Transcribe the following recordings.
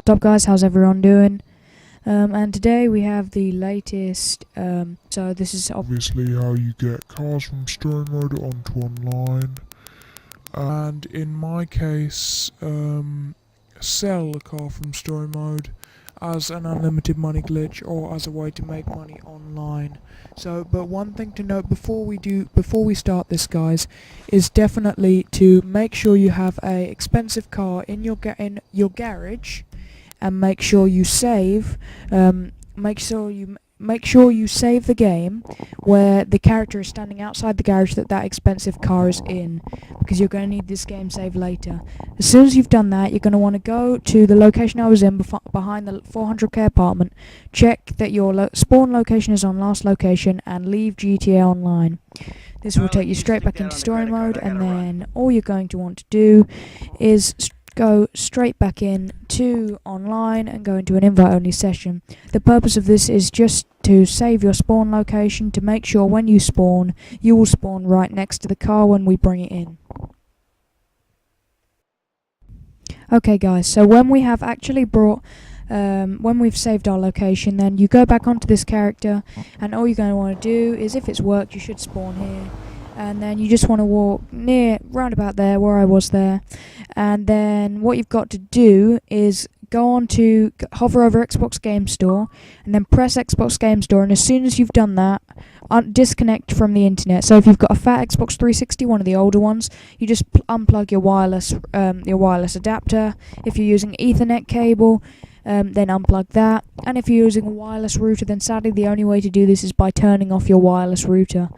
What's up guys, how's everyone doing? And today we have the latest, so this is Obviously how you get cars from story mode onto online, and in my case sell a car from story mode as an unlimited money glitch or as a way to make money online. But one thing to note before we start this, guys, is definitely to make sure you have a expensive car in your garage, and make sure you save. Make sure you save the game where the character is standing outside the garage that expensive car is in, because you're going to need this game save later. As soon as you've done that, you're going to want to go to the location I was in behind the 400k apartment, check that your spawn location is on last location, and leave GTA Online. This will take you straight back into story mode, and then all you're going to want to do is go straight back in to online and go into an invite only session. The purpose of this is just to save your spawn location, to make sure when you spawn, you will spawn right next to the car when we bring it in. Okay guys, so when we have actually when we've saved our location, then you go back onto this character, and all you're going to want to do is, if it's worked, you should spawn here. And then you just want to walk round about there where I was there, and then what you've got to do is go on to hover over Xbox Game Store, and then press Xbox Game Store, and as soon as you've done that, disconnect from the internet. So if you've got a fat Xbox 360, one of the older ones, you just unplug your wireless adapter. If you're using Ethernet cable, then unplug that, and if you're using a wireless router, then sadly the only way to do this is by turning off your wireless router.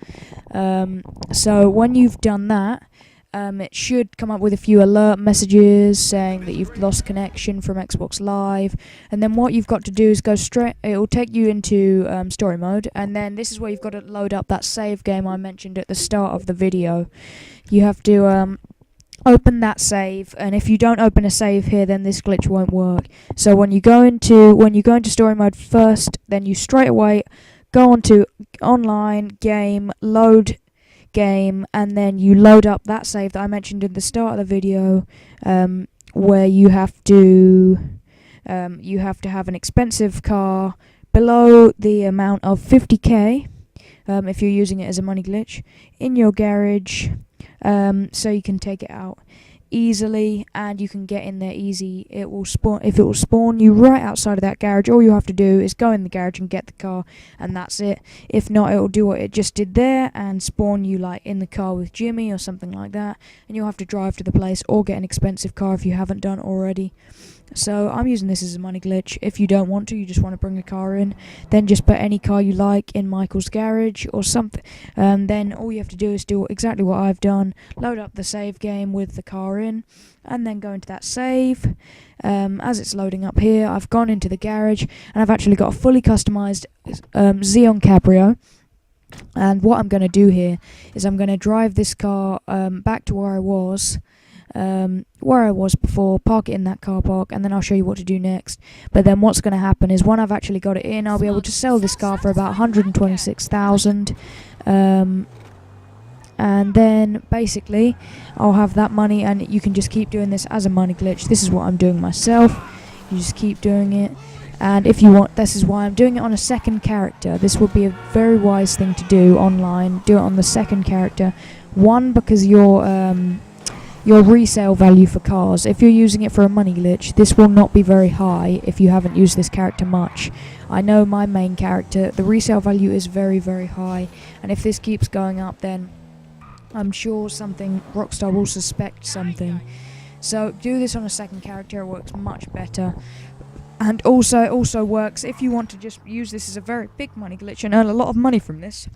So when you've done that, it should come up with a few alert messages saying that you've lost connection from Xbox Live, and then what you've got to do is go straight, it will take you into story mode, and then this is where you've got to load up that save game I mentioned at the start of the video. You have to open that save, and if you don't open a save here, then this glitch won't work. So when you go into story mode first, then you straight away go onto online game, load game, and then you load up that save that I mentioned in the start of the video, where you have to have an expensive car below the amount of 50k, if you're using it as a money glitch, in your garage. So you can take it out easily, and you can get in there easy. It will spawn you right outside of that garage. All you have to do is go in the garage and get the car, and that's it. If not, it will do what it just did there and spawn you like in the car with Jimmy or something like that, and you'll have to drive to the place or get an expensive car if you haven't done already. So I'm using this as a money glitch. If you don't want to, you just want to bring a car in, then just put any car you like in Michael's garage or something. Then all you have to do is do exactly what I've done, load up the save game with the car in, and then go into that save. As it's loading up here, I've gone into the garage, and I've actually got a fully customized Xeon Cabrio. And what I'm going to do here is I'm going to drive this car back to where I was before, park it in that car park, and then I'll show you what to do next. But then what's going to happen is, when I've actually got it in, I'll be able to sell this car for about 126,000, and then basically I'll have that money, and you can just keep doing this as a money glitch. This is what I'm doing myself. You just keep doing it, and if you want, this is why I'm doing it on a second character. This would be a very wise thing to do online. Do it on the second character. One, because your resale value for cars, if you're using it for a money glitch, this will not be very high if you haven't used this character much. I know my main character, the resale value is very, very high, and if this keeps going up, then I'm sure Rockstar will suspect something. So do this on a second character, it works much better. And also, it also works if you want to just use this as a very big money glitch and earn a lot of money from this.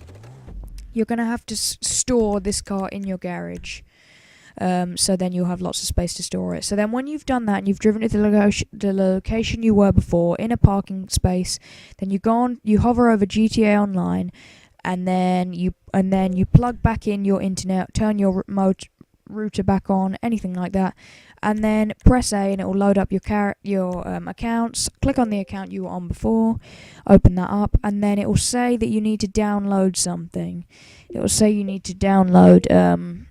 You're going to have to store this car in your garage. So then you'll have lots of space to store it. So then when you've done that and you've driven to the location you were before in a parking space, then you hover over GTA Online, and then you plug back in your internet, turn your remote router back on, anything like that, and then press A, and it will load up your accounts. Click on the account you were on before, open that up, and then it will say that you need to download something. It will say you need to download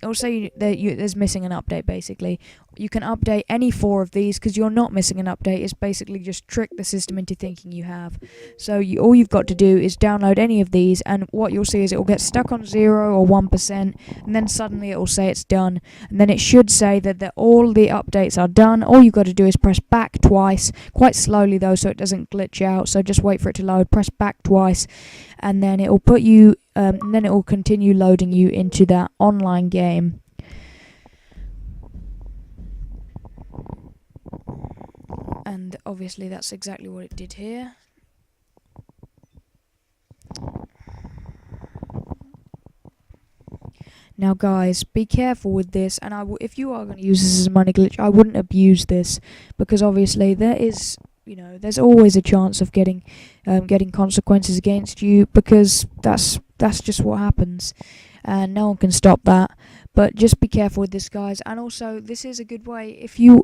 it'll say that there's missing an update. Basically, you can update any 4 of these because you're not missing an update. It's basically just trick the system into thinking you have. So all you've got to do is download any of these, and what you'll see is it will get stuck on 0 or 1%, and then suddenly it will say it's done, and then it should say that all the updates are done. All you've got to do is press back twice, quite slowly though, so it doesn't glitch out. So just wait for it to load. Press back twice, and then it will put you. And then it will continue loading you into that online game. And obviously that's exactly what it did here. Now guys, be careful with this, and if you are going to use this as a money glitch, I wouldn't abuse this, because obviously there is, there's always a chance of getting consequences against you, because that's just what happens, and no one can stop that. But just be careful with this, guys. And also, this is a good way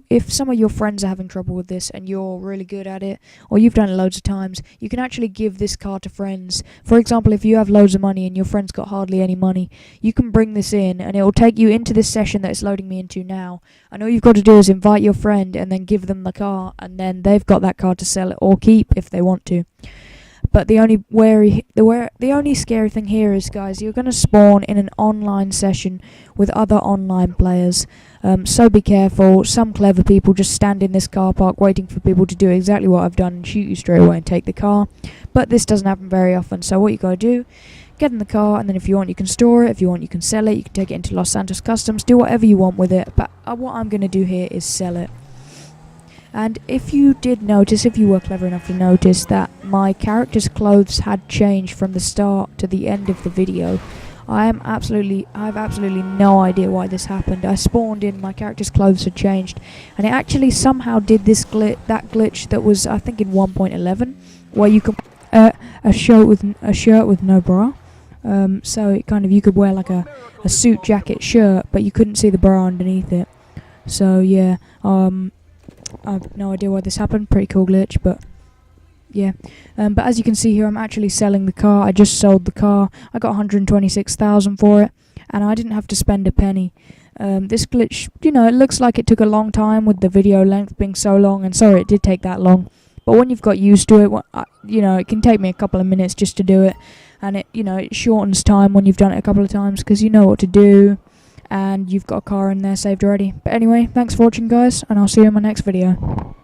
if some of your friends are having trouble with this and you're really good at it, or you've done it loads of times, you can actually give this card to friends. For example, if you have loads of money and your friend's got hardly any money, you can bring this in and it will take you into this session that it's loading me into now. And all you've got to do is invite your friend and then give them the car, and then they've got that card to sell it or keep if they want to. But the only scary thing here is, guys, you're going to spawn in an online session with other online players. So be careful. Some clever people just stand in this car park waiting for people to do exactly what I've done and shoot you straight away and take the car. But this doesn't happen very often. So what you got to do, get in the car, and then if you want you can store it, if you want you can sell it, you can take it into Los Santos Customs, do whatever you want with it. But what I'm going to do here is sell it. And if you did notice, if you were clever enough to notice, that my character's clothes had changed from the start to the end of the video, I have absolutely no idea why this happened. I spawned in, my character's clothes had changed, and it actually somehow did that glitch that was, I think, in 1.11, where you could a shirt with no bra. So it kind of, you could wear like a suit jacket shirt, but you couldn't see the bra underneath it. So yeah, I have no idea why this happened. Pretty cool glitch, but yeah. But as you can see here, I'm actually selling the car. I just sold the car. I got 126,000 for it, and I didn't have to spend a penny. This glitch, it looks like it took a long time with the video length being so long, and sorry it did take that long. But when you've got used to it, it can take me a couple of minutes just to do it, and it shortens time when you've done it a couple of times because you know what to do. And you've got a car in there saved already. But anyway, thanks for watching, guys, and I'll see you in my next video.